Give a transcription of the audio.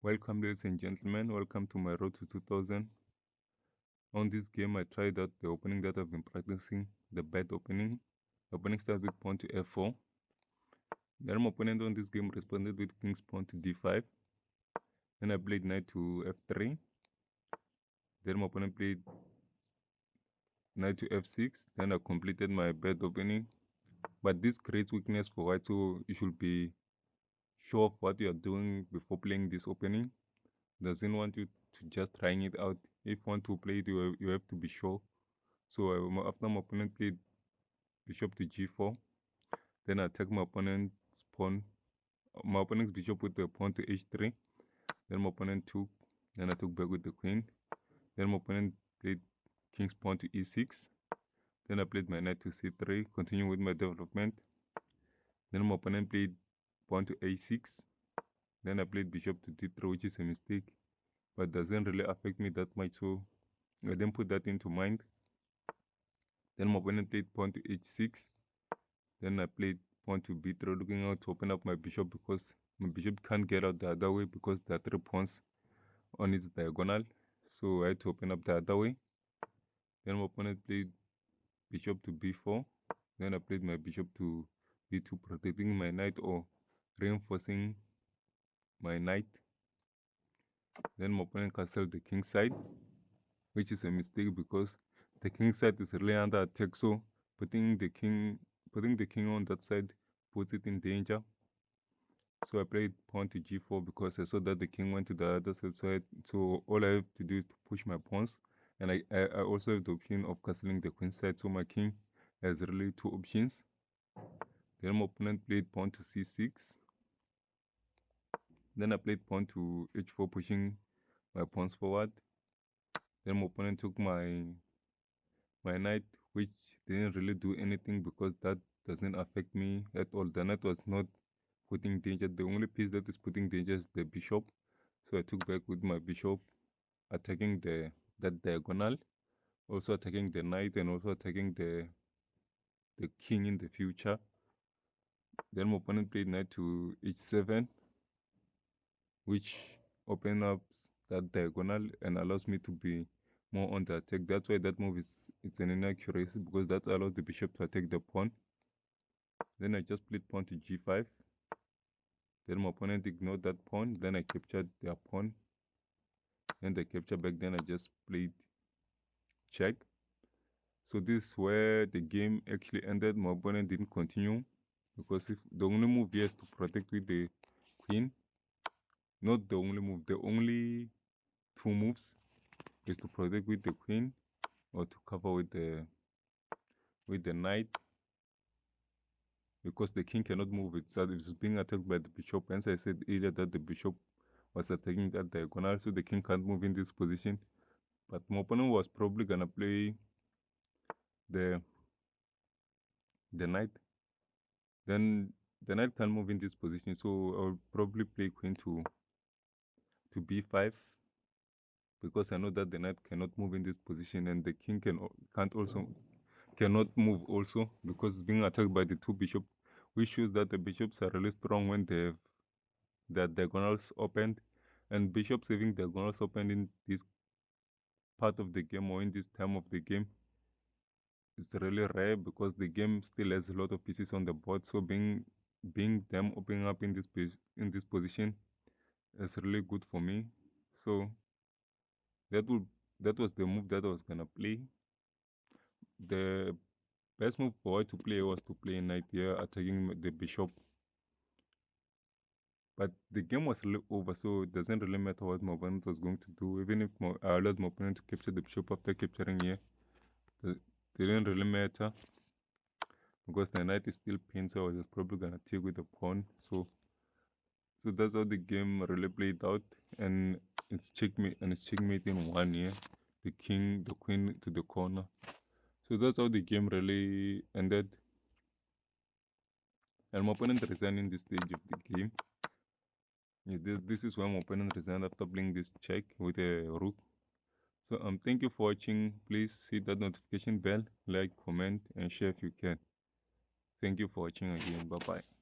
Welcome, ladies and gentlemen. Welcome to my road to 2000. On this game, I tried out the opening that I've been practicing, the bad opening. Opening starts with pawn to f4. Then my opponent on this game responded with king's pawn to d5. Then I played knight to f3. Then my opponent played knight to f6. Then I completed my bad opening. But this creates weakness for white, so you should be sure of what you are doing before playing this opening. Doesn't want you to just trying it out. If you want to play it, you have to be sure. So after my opponent played bishop to g4, then I attack my opponent's pawn, my opponent's bishop with the pawn to h3. Then my opponent took, then I took back with the queen. Then my opponent played king's pawn to e6. Then I played my knight to c3, continuing with my development. Then my opponent played pawn to a6. Then I played bishop to d3, which is a mistake, but doesn't really affect me that much, so I didn't put that into mind. Then my opponent played pawn to h6. Then I played pawn to b3, looking out to open up my bishop because my bishop can't get out the other way because there are 3 pawns on its diagonal. So I had to open up the other way. Then my opponent played bishop to b4. Then I played my bishop to b2, protecting my knight or reinforcing my knight. Then my opponent castled the king side, which is a mistake because the king side is really under attack. So putting the king on that side puts it in danger. So I played pawn to g4 because I saw that the king went to the other side. So all I have to do is to push my pawns. And I also have the option of castling the queen side. So my king has really 2 options. Then my opponent played pawn to c6. Then I played pawn to h4, pushing my pawns forward. Then my opponent took my knight, which didn't really do anything because that doesn't affect me at all. The knight was not putting danger. The only piece that is putting danger is the bishop. So I took back with my bishop, attacking that diagonal, also attacking the knight and also attacking the king in the future. Then my opponent played knight to h7, which opens up that diagonal and allows me to be more on the attack. That's why that move is an inaccuracy, because that allows the bishop to attack the pawn. Then I just played pawn to g5. Then my opponent ignored that pawn. Then I captured their pawn. Then they capture back. Then I just played check. So this is where the game actually ended. My opponent didn't continue because if the only move here is to protect with the queen. Not the only move. The only 2 moves is to protect with the queen or to cover with the knight, because the king cannot move it. So it's being attacked by the bishop. Hence I said earlier that the bishop was attacking that diagonal, so the king can't move in this position. But my opponent was probably gonna play the knight. Then the knight can move in this position, so I'll probably play queen to b5, because I know that the knight cannot move in this position, and the king cannot move also, because it's being attacked by the 2 bishops, which shows that the bishops are really strong when they have their diagonals opened. And bishops having diagonals opened in this part of the game or in this time of the game is really rare, because the game still has a lot of pieces on the board. So being them opening up in this position is really good for me. So that was the move that I was gonna play. The best move for white to play was to play knight here, attacking the bishop. But the game was really over, so it doesn't really matter what my opponent was going to do. Even if I allowed my opponent to capture the bishop after capturing here, it didn't really matter, because the knight is still pinned, so I was probably gonna take with the pawn. So that's how the game really played out, and it's checkmate in 1 year. The queen to the corner. So that's how the game really ended. And my opponent resigned in this stage of the game. Yeah, this is why my opponent resigned after playing this check with a rook. So thank you for watching. Please hit that notification bell, like, comment, and share if you can. Thank you for watching again. Bye bye.